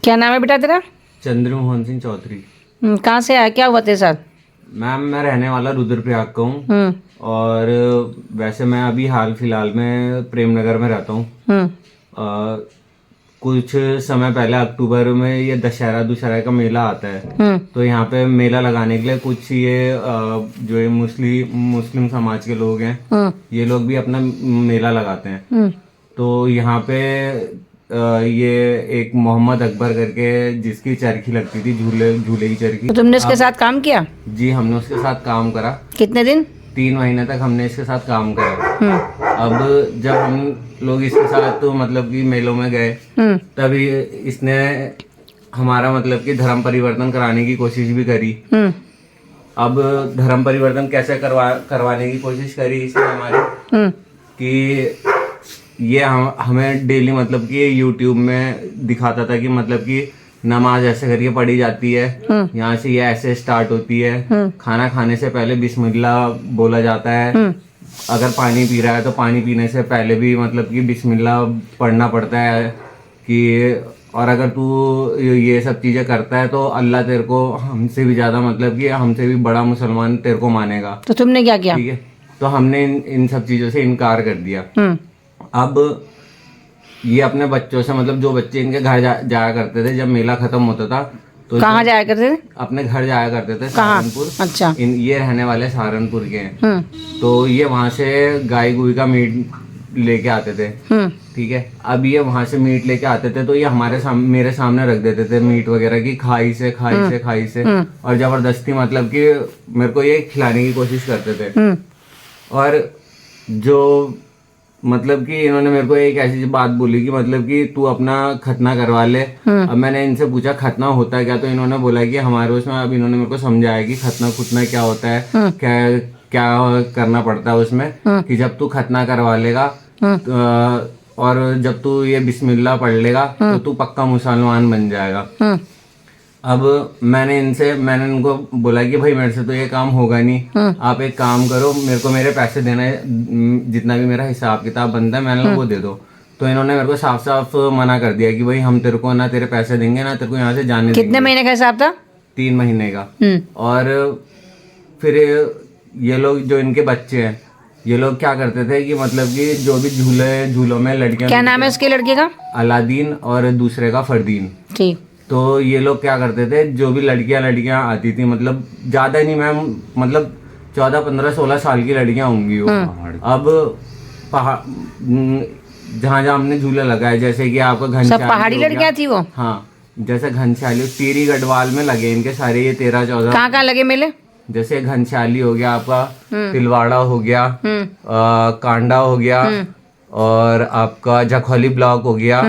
क्या नाम है बेटा तेरा? चंद्रमोहन सिंह चौधरी। कहाँ से आया, क्या हुआ तेरे साथ? मैम मैं रहने वाला रुद्रप्रयाग का हूँ हम्म और वैसे मैं अभी हाल फिलहाल में प्रेमनगर में रहता हूँ। हम्म कुछ समय पहले अक्टूबर में ये दशहरा का मेला आता है। हम्म तो यहाँ पे मेला लगाने के लिए कुछ ये जो ये मुस्लिम समाज के लोग हैं, हम्म ये लोग भी अपना मेला लगाते हैं। हम्म तो यहाँ पे ये एक मोहम्मद अकबर करके जिसकी चरखी लगती थी, झूले झूले की चरखी। तो तुमने इसके साथ काम किया? जी हमने उसके साथ काम करा। कितने दिन? 3 महीने तक हमने इसके साथ काम करा। हम्म अब जब हम लोग इसके साथ तो मतलब कि मेलों में गए, तभी इसने हमारा मतलब कि धर्म परिवर्तन कराने की कोशिश भी करी। हम्म अब धर्म परिवर्तन कैसे करवाने की कोशिश करी इसने हमारी, हम्म कि ये हमें डेली मतलब कि यूट्यूब में दिखाता था कि मतलब कि नमाज ऐसे करके पढ़ी जाती है, यहाँ से ये ऐसे स्टार्ट होती है, खाना खाने से पहले बिस्मिल्लाह बोला जाता है, अगर पानी पी रहा है तो पानी पीने से पहले भी मतलब कि बिस्मिल्लाह पढ़ना पड़ता है, कि और अगर तू ये सब चीजें करता है तो अल्लाह तेरे को हमसे भी ज्यादा मतलब कि हमसे भी बड़ा मुसलमान तेरे को मानेगा। तो तुमने क्या किया? ठीक है, तो हमने इन सब चीजों से इनकार कर दिया। अब ये अपने बच्चों से मतलब जो बच्चे इनके घर जाया करते थे, जब मेला खत्म होता था तो कहाँ जाया करते थे? अपने घर जाया करते थे, कहाँ? सहारनपुर। अच्छा। ये रहने वाले सहारनपुर के हैं। तो ये वहां से गाय गुई का मीट लेके आते थे। ठीक है, अब ये वहां से मीट लेके आते थे तो ये मेरे सामने रख देते थे मीट वगैरह की, खाई से और जबरदस्ती मतलब कि मेरे को ये खिलाने की कोशिश करते थे। और जो मतलब कि इन्होंने मेरे को एक ऐसी बात बोली कि मतलब कि तू अपना खतना करवा ले। अब मैंने इनसे पूछा खतना होता है क्या, तो इन्होंने बोला कि हमारे उसमें, अब इन्होंने मेरे को समझाया कि खतना खुतना क्या होता है, क्या क्या करना पड़ता है उसमें, कि जब तू खतना करवा लेगा और जब तू ये बिस्मिल्लाह पढ़ लेगा तो तू पक्का मुसलमान बन जाएगा। अब मैंने इनको बोला कि भाई मेरे से तो ये काम होगा नहीं, आप एक काम करो, मेरे को मेरे पैसे देना है, जितना भी मेरा हिसाब किताब बनता है मैंने वो दे दो। तो इन्होंने मेरे को साफ साफ मना कर दिया कि भाई हम तेरे को ना तेरे पैसे देंगे ना तेरे को यहाँ से जाने देंगे। कितने महीने का हिसाब था? 3 महीने का। और फिर ये लोग जो इनके बच्चे हैं, ये लोग क्या करते थे कि मतलब कि जो भी झूलों में लड़कियां, क्या नाम है उसके लड़के का? अलादीन और दूसरे का फरदीन। ठीक। तो ये लोग क्या करते थे, जो भी लड़कियां आती थी, मतलब ज्यादा नहीं मैम, मतलब 14, 15, 16 साल की लड़कियां होंगी वो। अब पहाड़ जहाँ हमने झूला लगाया, जैसे कि आपका घनश्याली, पहाड़ी लड़कियां थी वो? हाँ, जैसे घनश्याली, टीरी गढ़वाल में लगे इनके सारे, ये 13, 14। कहाँ लगे मेले? जैसे घनश्याली हो गया आपका, तिलवाड़ा हो गया, कांडा हो गया, और आपका जखौली ब्लॉक हो गया,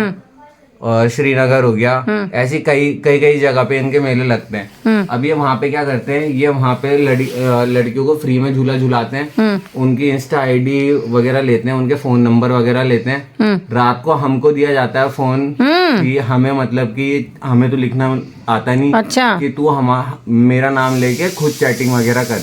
और श्रीनगर हो गया। ऐसी कई जगह पे इनके मेले लगते हैं। अब ये वहाँ पे क्या करते हैं, ये वहाँ पे लड़कियों को फ्री में झूला झुलाते हैं, उनकी इंस्टा आईडी वगैरह लेते हैं, उनके फोन नंबर वगैरह लेते हैं। रात को हमको दिया जाता है फोन, कि हमें मतलब कि हमें तो लिखना आता नहीं। अच्छा। कि तू मेरा नाम लेके खुद चैटिंग वगैरह कर।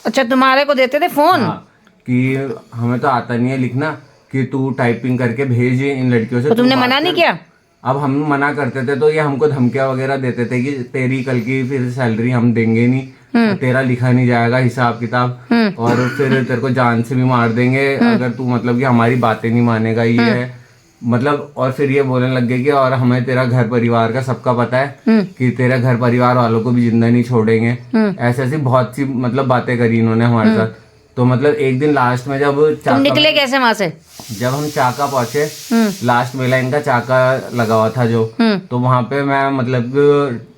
अच्छा, तुम्हारे को देते थे फोन? हाँ, कि हमें तो आता नहीं है लिखना, कि तू टाइपिंग करके भेज इन लड़कियों से। तो तुमने मना नहीं किया? अब हम मना करते थे तो ये हमको धमकियां वगैरह देते थे कि तेरी कल की फिर सैलरी हम देंगे नहीं, तेरा लिखा नहीं जाएगा हिसाब किताब, और फिर तेरे को जान से भी मार देंगे अगर तू मतलब कि हमारी बातें नहीं मानेगा, ये है मतलब। और फिर ये बोलने लग गए कि और हमें तेरा घर परिवार का सबका पता है, कि तेरे घर परिवार वालों को भी जिंदा नहीं छोड़ेंगे। ऐसी बहुत सी मतलब बातें करी इन्होंने हमारे साथ। तो मतलब एक दिन लास्ट में जब तुम निकले कैसे वहां से? जब हम चाका पहुंचे, लास्ट मेला इनका चाका लगा हुआ था जो, तो वहां पे मैं मतलब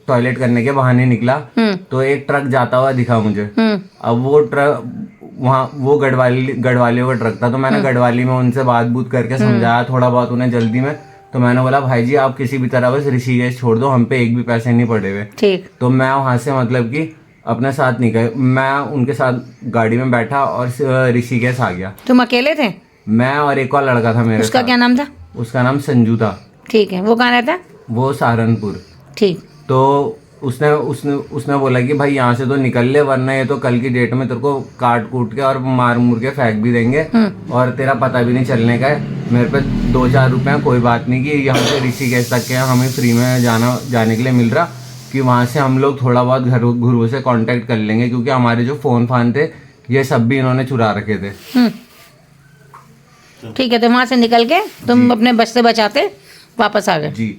टॉयलेट करने के बहाने निकला, तो एक ट्रक जाता हुआ दिखा मुझे। अब वो ट्रक वहाँ वो गढ़वालियों का ट्रक था। तो मैंने गढ़वाली में उनसे बात बूत करके समझाया थोड़ा बहुत उन्हें जल्दी में। तो मैंने बोला भाई जी आप किसी भी तरह बस ऋषिकेश छोड़ दो, हम पे एक भी पैसे नहीं पड़े हुए। ठीक। तो मैं वहां से मतलब कि अपने साथ निकल, मैं उनके साथ गाड़ी में बैठा और ऋषिकेश आ गया। तुम अकेले थे? मैं और एक और लड़का था मेरे साथ। उसका क्या नाम था? उसका नाम संजू था। ठीक है। वो कहाँ रहता है? वो सहारनपुर। ठीक। तो उसने उसने उसने बोला कि भाई यहाँ से तो निकल ले, वरना ये तो कल की डेट में तेरे को काट कूट के और मार मुर के फेंक भी देंगे और तेरा पता भी नहीं चलने का है। मेरे पे 2-4 रुपए हैं, कोई बात नहीं कि यहाँ से ऋषिकेश तक के हमें फ्री में जाने के लिए मिल रहा, कि वहाँ से हम लोग थोड़ा बहुत घरों से कांटेक्ट कर लेंगे, क्योंकि हमारे जो फ़ोन फान थे ये सब भी इन्होंने चुरा रखे थे। ठीक है, तो वहां से निकल के तुम अपने बच से बचाते वापस आ गए। जी।